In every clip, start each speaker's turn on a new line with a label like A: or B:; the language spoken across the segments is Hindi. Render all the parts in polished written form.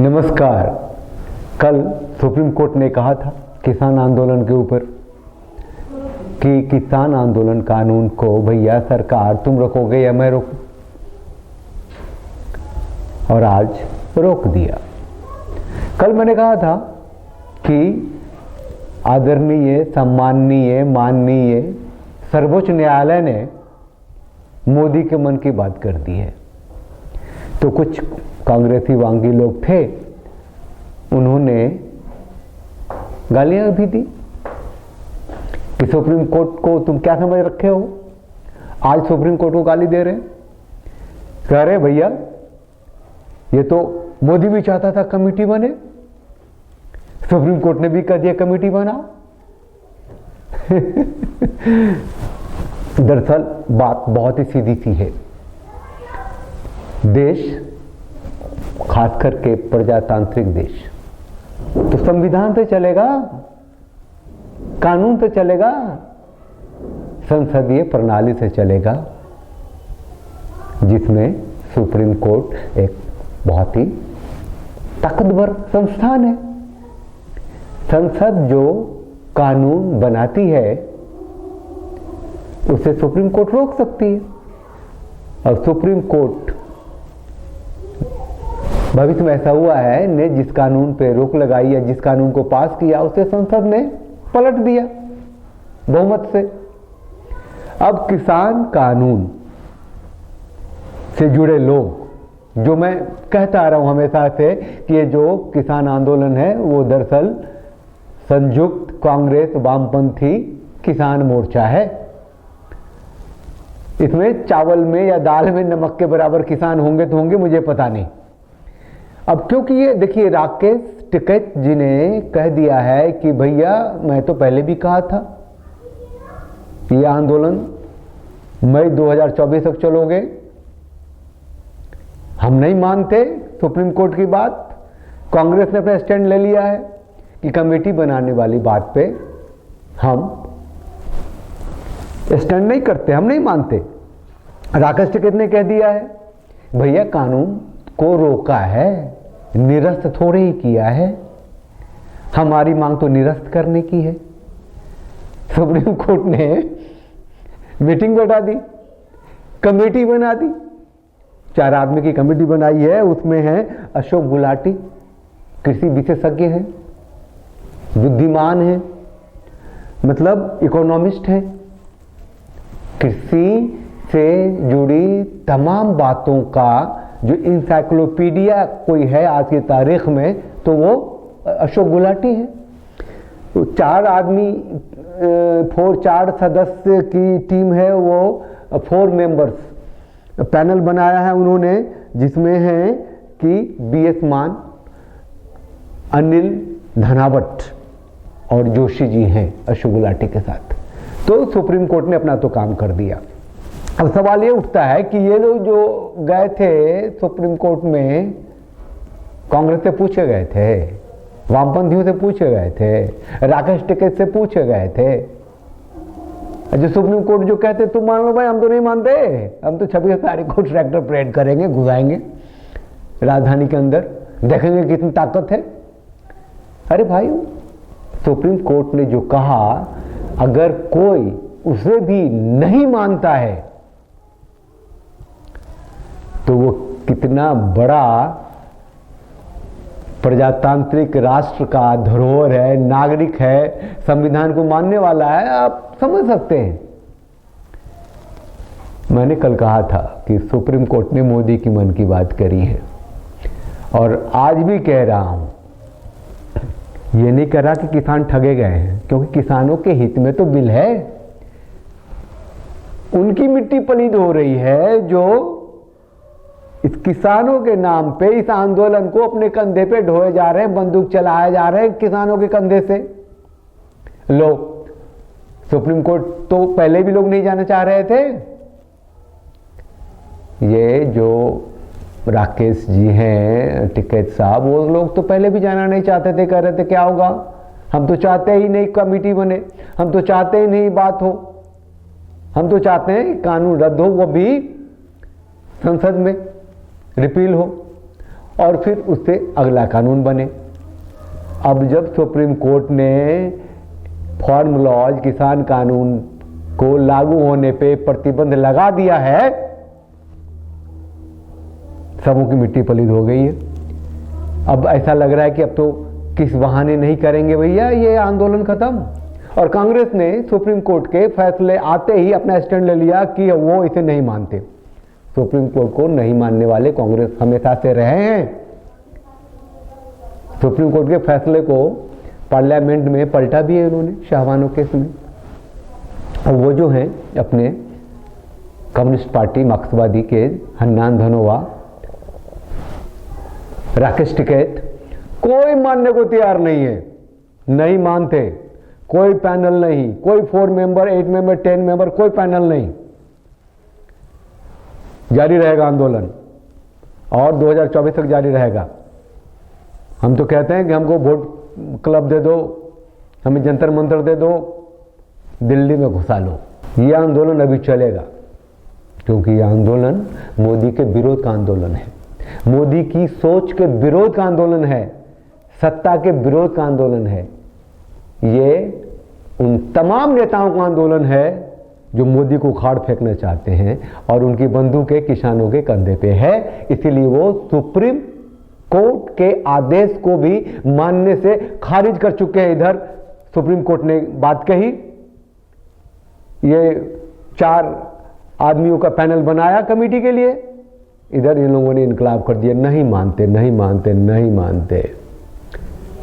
A: नमस्कार। कल सुप्रीम कोर्ट ने कहा था किसान आंदोलन के ऊपर कि किसान आंदोलन कानून को भैया सरकार तुम रोकोगे या मैं रोकूं, और आज रोक दिया। कल मैंने कहा था कि आदरणीय, सम्माननीय, माननीय सर्वोच्च न्यायालय ने मोदी के मन की बात कर दी है। तो कुछ कांग्रेसी वांगी लोग थे, उन्होंने गालियां भी दी कि सुप्रीम कोर्ट को तुम क्या समझ रखे हो, आज सुप्रीम कोर्ट को गाली दे रहे हैं। कह रहे भैया ये तो मोदी भी चाहता था कमेटी बने, सुप्रीम कोर्ट ने भी कह दिया कमेटी बनाओ। दरअसल बात बहुत ही सीधी सी है। देश, खास करके प्रजातांत्रिक देश, तो संविधान से चलेगा, कानून से चलेगा, संसदीय प्रणाली से चलेगा, जिसमें सुप्रीम कोर्ट एक बहुत ही ताकतवर संस्थान है। संसद जो कानून बनाती है उसे सुप्रीम कोर्ट रोक सकती है, और सुप्रीम कोर्ट भविष्य में ऐसा हुआ है ने जिस कानून पे रोक लगाई या जिस कानून को पास किया उसे संसद ने पलट दिया बहुमत से। अब किसान कानून से जुड़े लोग, जो मैं कहता आ रहा हूं हमेशा से कि ये जो किसान आंदोलन है वो दरअसल संयुक्त कांग्रेस वामपंथी किसान मोर्चा है। इसमें चावल में या दाल में नमक के बराबर किसान होंगे तो होंगे, मुझे पता नहीं। अब क्योंकि ये देखिए, राकेश टिकैत जी ने कह दिया है कि भैया मैं तो पहले भी कहा था ये आंदोलन मई 2024 तक चलोगे, हम नहीं मानते सुप्रीम कोर्ट की बात। कांग्रेस ने अपना स्टैंड ले लिया है कि कमेटी बनाने वाली बात पे हम स्टैंड नहीं करते, हम नहीं मानते। राकेश टिकैत ने कह दिया है भैया कानून को रोका है, निरस्त थोड़े ही किया है, हमारी मांग तो निरस्त करने की है। सुप्रीम कोर्ट ने मीटिंग बैठा दी, कमेटी बना दी, 4 आदमी की कमेटी बनाई है। उसमें हैं अशोक गुलाटी, कृषि विशेषज्ञ हैं, बुद्धिमान हैं, मतलब इकोनॉमिस्ट हैं, कृषि से जुड़ी तमाम बातों का जो इंसाइक्लोपीडिया कोई है आज की तारीख में तो वो अशोक गुलाटी है। तो 4 आदमी 4 सदस्य की टीम है, वो 4 मेंबर्स पैनल बनाया है उन्होंने, जिसमें है कि BS मान, अनिल धनावट और जोशी जी हैं अशोक गुलाटी के साथ। तो सुप्रीम कोर्ट ने अपना तो काम कर दिया। अब सवाल ये उठता है कि ये लोग जो गए थे सुप्रीम कोर्ट में, कांग्रेस से पूछे गए थे, वामपंथियों से पूछे गए थे, राकेश टिकैत से पूछे गए थे। जो सुप्रीम कोर्ट जो कहते तुम मान लो भाई, हम तो नहीं मानते, हम तो 26 तारीख को ट्रैक्टर परेड करेंगे, घुसाएंगे राजधानी के अंदर, देखेंगे कितनी ताकत है। अरे भाई, सुप्रीम कोर्ट ने जो कहा, अगर कोई उसे भी नहीं मानता है तो वो कितना बड़ा प्रजातांत्रिक राष्ट्र का धरोहर है, नागरिक है, संविधान को मानने वाला है, आप समझ सकते हैं। मैंने कल कहा था कि सुप्रीम कोर्ट ने मोदी की मन की बात करी है, और आज भी कह रहा हूं, ये नहीं कह रहा कि किसान ठगे गए हैं, क्योंकि किसानों के हित में तो बिल है। उनकी मिट्टी पलीद हो रही है जो इस किसानों के नाम पे इस आंदोलन को अपने कंधे पे ढोए जा रहे हैं, बंदूक चलाए जा रहे हैं किसानों के कंधे से। लो, सुप्रीम कोर्ट तो पहले भी लोग नहीं जाना चाह रहे थे। ये जो राकेश जी हैं, टिकैत साहब, वो लोग तो पहले भी जाना नहीं चाहते थे, कह रहे थे क्या होगा, हम तो चाहते ही नहीं कमेटी बने, हम तो चाहते ही नहीं बात हो, हम तो चाहते हैं कानून रद्द हो, वो भी संसद में रिपील हो। और फिर उससे अगला कानून बने। अब जब सुप्रीम कोर्ट ने फार्म लॉज किसान कानून को लागू होने पे प्रतिबंध लगा दिया है, सबों की मिट्टी पलीद हो गई है। अब ऐसा लग रहा है कि अब तो किस बहाने नहीं करेंगे भैया ये आंदोलन खत्म। और कांग्रेस ने सुप्रीम कोर्ट के फैसले आते ही अपना स्टैंड ले लिया कि वो इसे नहीं मानते। सुप्रीम कोर्ट को नहीं मानने वाले कांग्रेस हमेशा से रहे हैं। सुप्रीम कोर्ट के फैसले को पार्लियामेंट में पलटा भी है उन्होंने शाहबानो केस में। और वो जो हैं अपने कम्युनिस्ट पार्टी मार्क्सवादी के हन्नान धनोवा, राकेश टिकैत, कोई मानने को तैयार नहीं है, नहीं मानते। कोई पैनल नहीं, कोई 4 मेंबर, 8 मेंबर, 10 मेंबर, कोई पैनल नहीं। जारी रहेगा आंदोलन और 2024 तक जारी रहेगा। हम तो कहते हैं कि हमको वोट क्लब दे दो, हमें जंतर मंतर दे दो, दिल्ली में घुसा लो। ये आंदोलन अभी चलेगा क्योंकि ये आंदोलन मोदी के विरोध का आंदोलन है, मोदी की सोच के विरोध का आंदोलन है, सत्ता के विरोध का आंदोलन है। ये उन तमाम नेताओं का आंदोलन है जो मोदी को उखाड़ फेंकना चाहते हैं और उनकी बंदूकें किसानों के कंधे पे है। इसीलिए वो सुप्रीम कोर्ट के आदेश को भी मानने से खारिज कर चुके हैं। इधर सुप्रीम कोर्ट ने बात कही, ये 4 आदमियों का पैनल बनाया कमेटी के लिए, इधर इन लोगों ने इनकलाब कर दिया, नहीं मानते, नहीं मानते, नहीं मानते।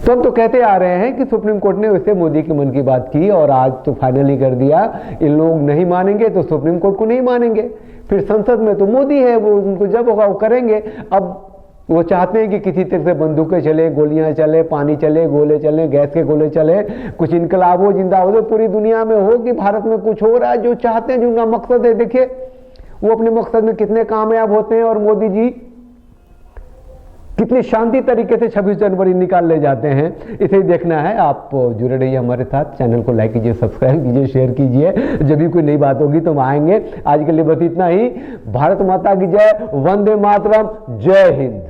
A: तो हम तो कहते आ रहे हैं कि सुप्रीम कोर्ट ने उससे मोदी के मन की बात की और आज तो फाइनली कर दिया। इन लोग नहीं मानेंगे तो सुप्रीम कोर्ट को नहीं मानेंगे, फिर संसद में तो मोदी है, वो उनको जब होगा वो करेंगे। अब वो चाहते हैं कि किसी तरह से बंदूकें चले, गोलियां चले, पानी चले, गोले चले, गैस के गोले चले, कुछ इनकलाब हो, जिंदा हो, तो पूरी दुनिया में हो कि भारत में कुछ हो रहा है। जो चाहते हैं, जिनका मकसद है, देखिए वो अपने मकसद में कितने कामयाब होते हैं और मोदी जी कितनी शांति तरीके से 26 जनवरी निकाल ले जाते हैं। इसे ही देखना है। आप जुड़े रहिए हमारे साथ, चैनल को लाइक कीजिए, सब्सक्राइब कीजिए, शेयर कीजिए। जब भी कोई नई बात होगी तो हम आएंगे। आज के लिए बस इतना ही। भारत माता की जय, वंदे मातरम, जय हिंद।